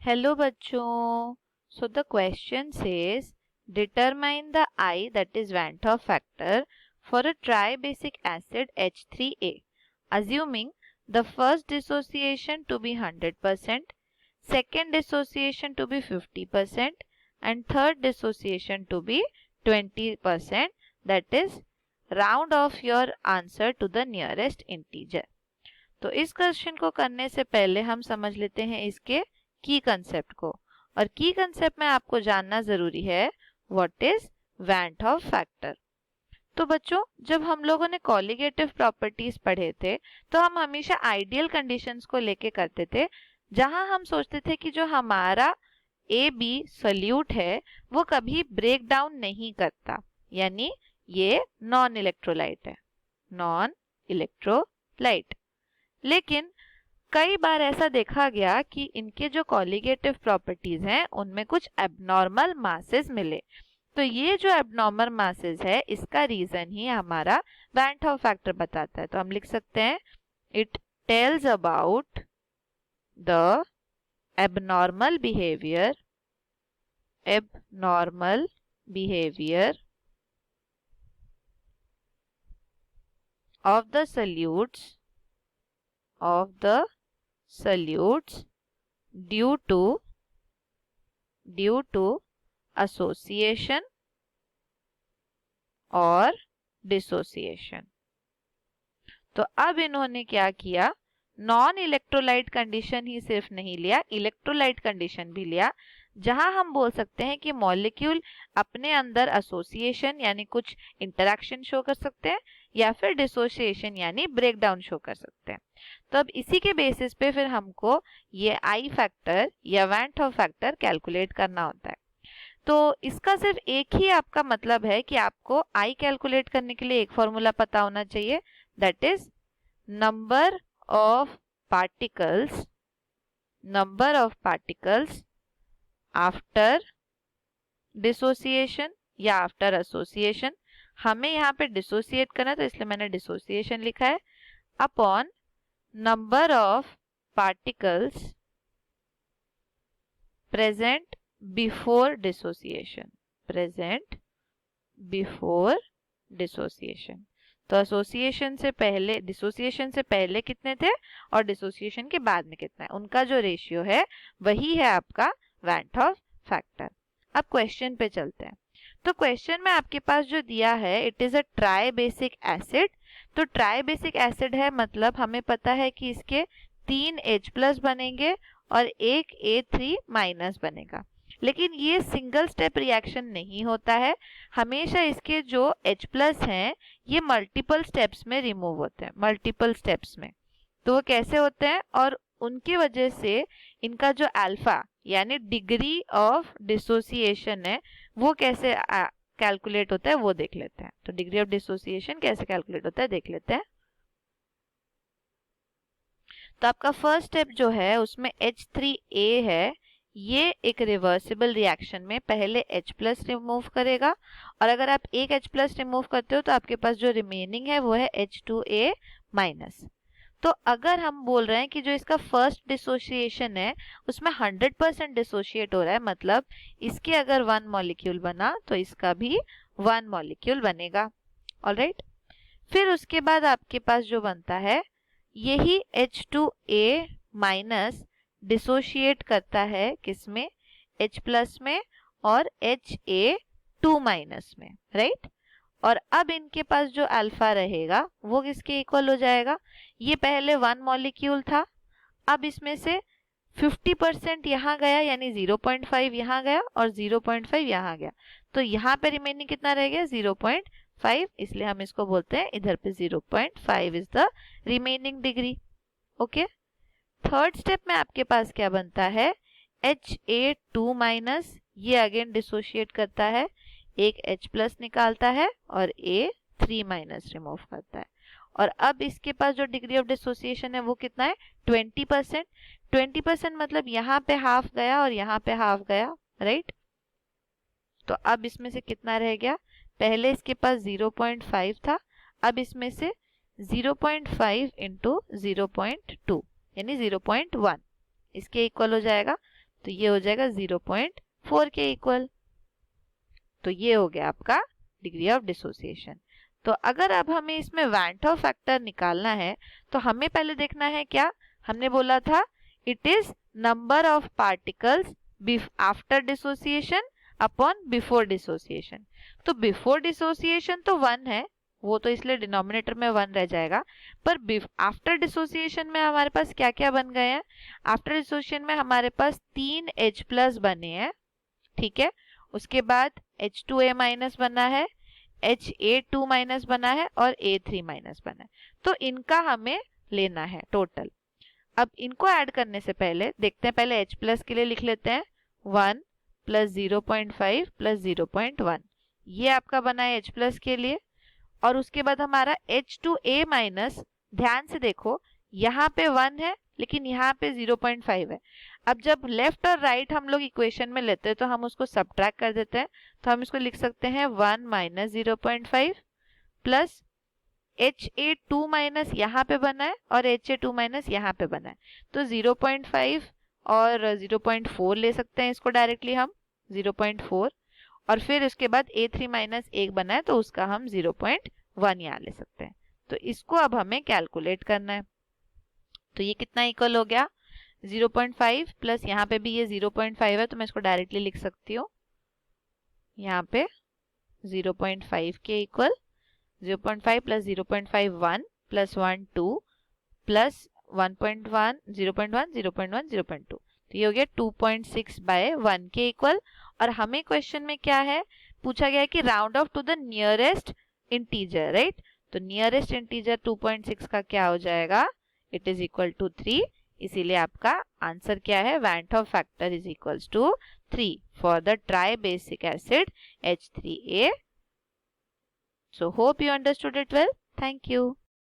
Hello बच्चों. So the question says determine the I, that is Van 't Hoff factor for a tribasic acid H3A, assuming the first dissociation to be 100%, second dissociation to be 50% and third dissociation to be 20%, that is round off your answer to the nearest integer. तो इस question को करने से पहले हम समझ लेते हैं इसके की कंसेप्ट को, और की कंसेप्ट में आपको जानना जरूरी है what is when 't Hoff factor. तो बच्चों, जब हम लोगों ने कॉलिगेटिव प्रॉपर्टीज पढ़े थे तो हम हमेशा आइडियल कंडीशंस को लेके करते थे, जहां हम सोचते थे कि जो हमारा ए बी सोल्यूट है वो कभी ब्रेक डाउन नहीं करता, यानी ये नॉन इलेक्ट्रोलाइट है, नॉन इलेक्ट्रोलाइट. लेकिन कई बार ऐसा देखा गया कि इनके जो कॉलिगेटिव प्रॉपर्टीज हैं उनमें कुछ एबनॉर्मल मासेस मिले. तो ये जो एबनॉर्मल मासेस है इसका रीजन ही हमारा वैन 't Hoff फैक्टर बताता है. तो हम लिख सकते हैं it tells about the abnormal behaviour of the solutes due to association और dissociation. तो अब इन्होंने क्या किया, नॉन इलेक्ट्रोलाइट कंडीशन ही सिर्फ नहीं लिया, इलेक्ट्रोलाइट कंडीशन भी लिया, जहां हम बोल सकते हैं कि मॉलिक्यूल अपने अंदर एसोसिएशन यानी कुछ इंटरैक्शन शो कर सकते हैं या फिर डिसोसिएशन यानी ब्रेकडाउन शो कर सकते हैं. तो अब इसी के बेसिस पे फिर हमको ये आई फैक्टर या van 't Hoff factor calculate करना होता है. तो इसका सिर्फ एक ही आपका मतलब है कि आपको आई कैलकुलेट करने के लिए एक फॉर्मूला पता होना चाहिए, that is number of particles after dissociation या आफ्टर एसोसिएशन. हमें यहाँ पे डिसोसिएट करना है तो इसलिए मैंने डिसोसिएशन लिखा है, upon number of particles present before dissociation. तो डिसोसिएशन से पहले कितने थे और डिसोसिएशन के बाद में कितना है, उनका जो रेशियो है वही है आपका वैन 't Hoff फैक्टर. अब क्वेश्चन पे चलते हैं. तो क्वेश्चन में आपके पास जो दिया है it is a try basic acid. तो ट्राई बेसिक एसिड है मतलब हमें पता है कि इसके 3 H+ बनेंगे और एक A3- बनेगा. लेकिन ये सिंगल स्टेप रिएक्शन नहीं होता है, हमेशा इसके जो H+ हैं ये मल्टीपल स्टेप्स में रिमूव होते हैं, मल्टीपल स्टेप्स में. तो वो कैसे होते हैं और उनकी वजह से इनका जो अल्फा यानी डिग्री ऑफ डिसोसिएशन है वो कैसे कैलकुलेट होता है वो देख लेते हैं. तो डिग्री ऑफ डिसोसिएशन कैसे कैलकुलेट होता है देख लेते हैं. तो आपका फर्स्ट स्टेप जो है उसमें H3A है, ये एक रिवर्सिबल रिएक्शन में पहले H+ रिमूव करेगा, और अगर आप एक H+ रिमूव करते हो तो आपके पास जो रिमेनिंग है वो है H2A-. तो अगर हम बोल रहे हैं कि जो इसका फर्स्ट डिसोसिएशन है उसमें 100% डिसोशिएट हो रहा है, मतलब इसके अगर 1 मॉलिक्यूल बना तो इसका भी 1 मॉलिक्यूल बनेगा. ऑलराइट. फिर उसके बाद आपके पास जो बनता है यही H2A- डिसोशिएट करता है किसमें, H+ में और Ha2- में, राइट. और अब इनके पास जो अल्फा रहेगा वो किसके इक्वल हो जाएगा, ये पहले 1 मॉलिक्यूल था, अब इसमें से 50% यहाँ गया यानी 0.5 यहाँ गया और 0.5 यहाँ गया, तो यहाँ पे रिमेनिंग कितना रह गया 0.5, इसलिए हम इसको बोलते हैं इधर पे 0.5 is the remaining degree. Okay. Third step में आपके पास क्या बनता है, Ha2-, ये अगेन डिसोशिएट करता है, एक H+ निकालता है और A3- रिमूव करता है. और अब इसके पास जो डिग्री ऑफ डिसोसिएशन है वो कितना है 20%. 20% मतलब यहाँ पे हाफ गया और यहाँ पे हाफ गया, राइट. तो अब इसमें से कितना रह गया, पहले इसके पास 0.5 था, अब इसमें से 0.5 इंटू 0.2 यानी 0.1 इसके इक्वल हो जाएगा. तो ये हो जाएगा 0.4 के इक्वल। तो ये हो गया आपका डिग्री ऑफ डिसोसिएशन। तो अगर अब हमें इसमें वैन हॉफ फैक्टर निकालना है तो हमें पहले देखना है क्या, हमने बोला था it is number of particles after dissociation upon before dissociation. तो बिफोर डिसोसिएशन तो 1 है, वो तो इसलिए डिनोमिनेटर में 1 रह जाएगा। पर आफ्टर डिसोसिएशन में हमारे पास क्या क्या बन गए हैं, आफ्टर डिसोसिएशन में हमारे पास 3 H+ बने हैं, ठीक है। उसके बाद H2A- बना है, Ha2- बना है और A3- बना है। तो इनका हमें लेना है टोटल। अब इनको ऐड करने से पहले देखते हैं, पहले H+ के लिए लिख लेते हैं 1 + 0.5 + 0.1, ये आपका बना है H+ के लिए। और उसके बाद हमारा H2A-, ध्यान से देखो यहाँ पे 1 है लेकिन यहाँ पे 0.5 है। अब जब लेफ्ट और राइट हम लोग इक्वेशन में लेते हैं तो हम उसको सब्ट्रैक्ट कर देते हैं, तो हम इसको लिख सकते हैं 1 - 0.5 प्लस Ha2- यहाँ पे बना है और Ha2- यहाँ पे बना है, तो 0.5 और 0.4 ले सकते हैं इसको डायरेक्टली हम 0.4, और फिर उसके बाद A3- 1 बना है तो उसका हम 0.1 यहाँ ले सकते हैं। तो इसको अब हमें कैलकुलेट करना है। तो ये कितना इक्वल हो गया, 0.5 प्लस यहाँ पे भी ये 0.5 है तो मैं इसको डायरेक्टली लिख सकती हूँ यहाँ पे 0.5 के इक्वल 0.5 प्लस 0.5 1 प्लस 1 2 प्लस 1.1 0.1 0.1 0.2, तो ये हो गया 2.6/1 के इक्वल। और हमें क्वेश्चन में क्या है पूछा गया है कि round off to the nearest integer, right. तो नियरेस्ट इंटीजर 2.6 का क्या हो जाएगा, इट इज इक्वल टू 3, इसीलिए आपका आंसर क्या है, van Hoff factor is equals to 3 for the tribasic acid H3A. So hope you understood it well. Thank you.